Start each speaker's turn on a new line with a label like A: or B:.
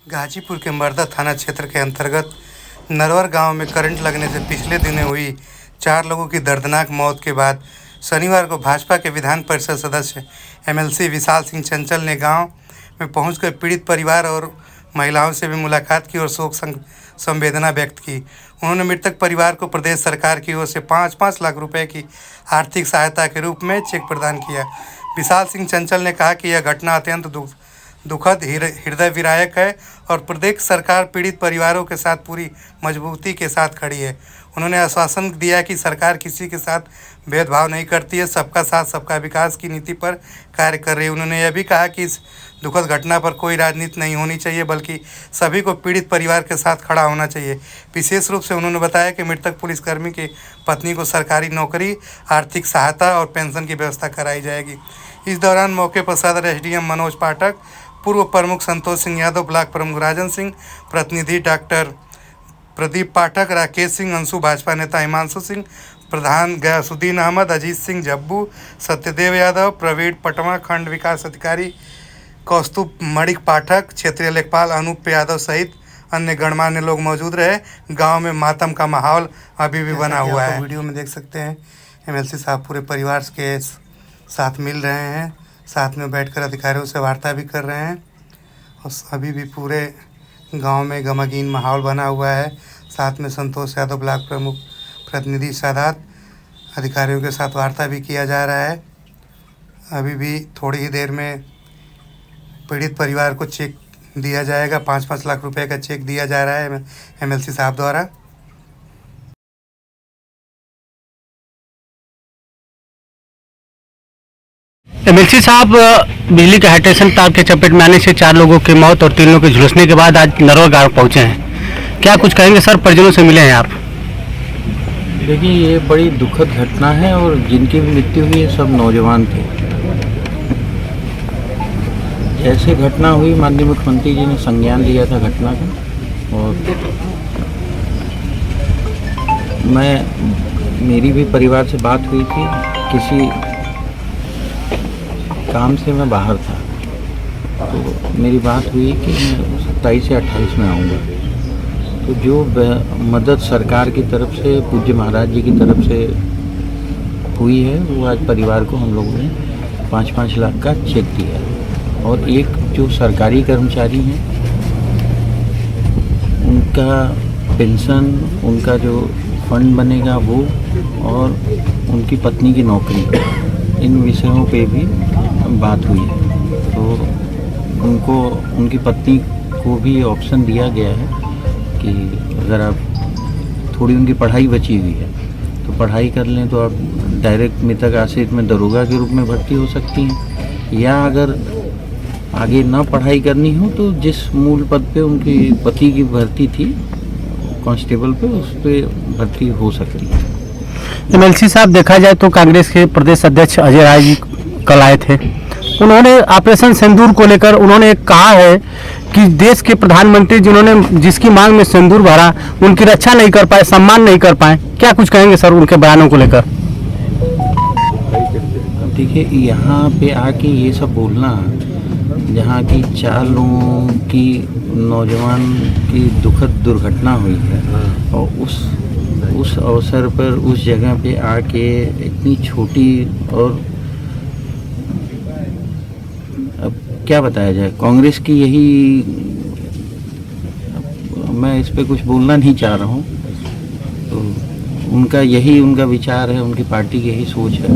A: गाजीपुर के मर्दा थाना क्षेत्र के अंतर्गत नरवर गांव में करंट लगने से पिछले दिनों हुई 4 लोगों की दर्दनाक मौत के बाद शनिवार को भाजपा के विधान परिषद सदस्य एमएलसी विशाल सिंह चंचल ने गांव में पहुंचकर पीड़ित परिवार और महिलाओं से भी मुलाकात की और शोक संवेदना व्यक्त की। उन्होंने मृतक परिवार को प्रदेश सरकार की ओर से 5-5 लाख रुपए की आर्थिक सहायता के रूप में चेक प्रदान किया। विशाल सिंह चंचल ने कहा कि यह घटना अत्यंत दुखद हृदय विदारक है और प्रदेश सरकार पीड़ित परिवारों के साथ पूरी मजबूती के साथ खड़ी है। उन्होंने आश्वासन दिया कि सरकार किसी के साथ भेदभाव नहीं करती है, सबका साथ सबका विकास की नीति पर कार्य कर रही है। उन्होंने यह भी कहा कि इस दुखद घटना पर कोई राजनीति नहीं होनी चाहिए, बल्कि सभी को पीड़ित परिवार के साथ खड़ा होना चाहिए। विशेष रूप से उन्होंने बताया कि मृतक पुलिसकर्मी की पत्नी को सरकारी नौकरी, आर्थिक सहायता और पेंशन की व्यवस्था कराई जाएगी। इस दौरान मौके पर सदर एसडीएम मनोज पाठक, पूर्व प्रमुख संतोष सिंह यादव, ब्लॉक प्रमुख राजन सिंह, प्रतिनिधि डॉक्टर प्रदीप पाठक, राकेश सिंह अंशु, भाजपा नेता हिमांशु सिंह, प्रधान गयासुद्दीन अहमद, अजीत सिंह जब्बू, सत्यदेव यादव, प्रवीण पटवा, खंड विकास अधिकारी कौस्तुभ मणिक पाठक, क्षेत्रीय लेखपाल अनूप यादव सहित अन्य गणमान्य लोग मौजूद रहे। गांव में मातम का माहौल अभी भी बना हुआ है। वीडियो में देख सकते हैं एमएलसी साहब पूरे परिवार के साथ मिल रहे हैं, साथ में बैठकर अधिकारियों से वार्ता भी कर रहे हैं और अभी भी पूरे गांव में गमगीन माहौल बना हुआ है। साथ में संतोष यादव, ब्लॉक प्रमुख, प्रतिनिधि सादात, अधिकारियों के साथ वार्ता भी किया जा रहा है। अभी भी थोड़ी ही देर में पीड़ित परिवार को चेक दिया जाएगा, 5-5 लाख रुपए का चेक दिया जा रहा है एमएलसी साहब द्वारा।
B: एमएलसी साहब, बिजली के हाईटेंशन तार के चपेट में आने से 4 लोगों की मौत और 3 लोगों के झुलसने के बाद आज नरवर गांव पहुंचे हैं। क्या कुछ कहेंगे सर? परिजनों से मिले हैं आप?
C: देखिए, ये बड़ी दुखद घटना है और जिनकी भी मृत्यु हुई है सब नौजवान थे। जैसे घटना हुई, माननीय मुख्यमंत्री जी ने संज्ञान लिया था घटना का और मेरी भी परिवार से बात हुई थी। किसी काम से मैं बाहर था तो मेरी बात हुई कि मैं 27 से 28 में आऊँगा। तो जो मदद सरकार की तरफ से, पूज्य महाराज जी की तरफ से हुई है, वो आज परिवार को हम लोगों ने 5-5 लाख का चेक दिया है। और एक जो सरकारी कर्मचारी हैं उनका पेंशन, उनका जो फंड बनेगा वो, और उनकी पत्नी की नौकरी, इन विषयों पे भी बात हुई है। तो उनको, उनकी पत्नी को भी ऑप्शन दिया गया है कि अगर आप, थोड़ी उनकी पढ़ाई बची हुई है तो पढ़ाई कर लें तो आप डायरेक्ट मृतक आश्रित में दरोगा के रूप में भर्ती हो सकती हैं, या अगर आगे ना पढ़ाई करनी हो तो जिस मूल पद पे उनकी पति की भर्ती थी कांस्टेबल पे, उस पे भर्ती हो सकती है।
B: एमएलसी साहब, देखा जाए तो कांग्रेस के प्रदेश अध्यक्ष अजय राय जी कल आए थे। उन्होंने ऑपरेशन सिंदूर को लेकर उन्होंने कहा है कि देश के प्रधानमंत्री जिन्होंने, जिसकी मांग में सिंदूर भरा, उनकी रक्षा नहीं कर पाए, सम्मान नहीं कर पाए। क्या कुछ कहेंगे सर उनके बयानों को लेकर?
C: देखिए, यहाँ पे आके ये सब बोलना, जहाँ की 4 लोगों की, नौजवान की दुखद दुर्घटना हुई है और उस अवसर पर, उस जगह पे आके इतनी छोटी, और अब क्या बताया जाए, कांग्रेस की यही, मैं इस पे कुछ बोलना नहीं चाह रहा हूँ। तो उनका यही, उनका विचार है, उनकी पार्टी की यही सोच है।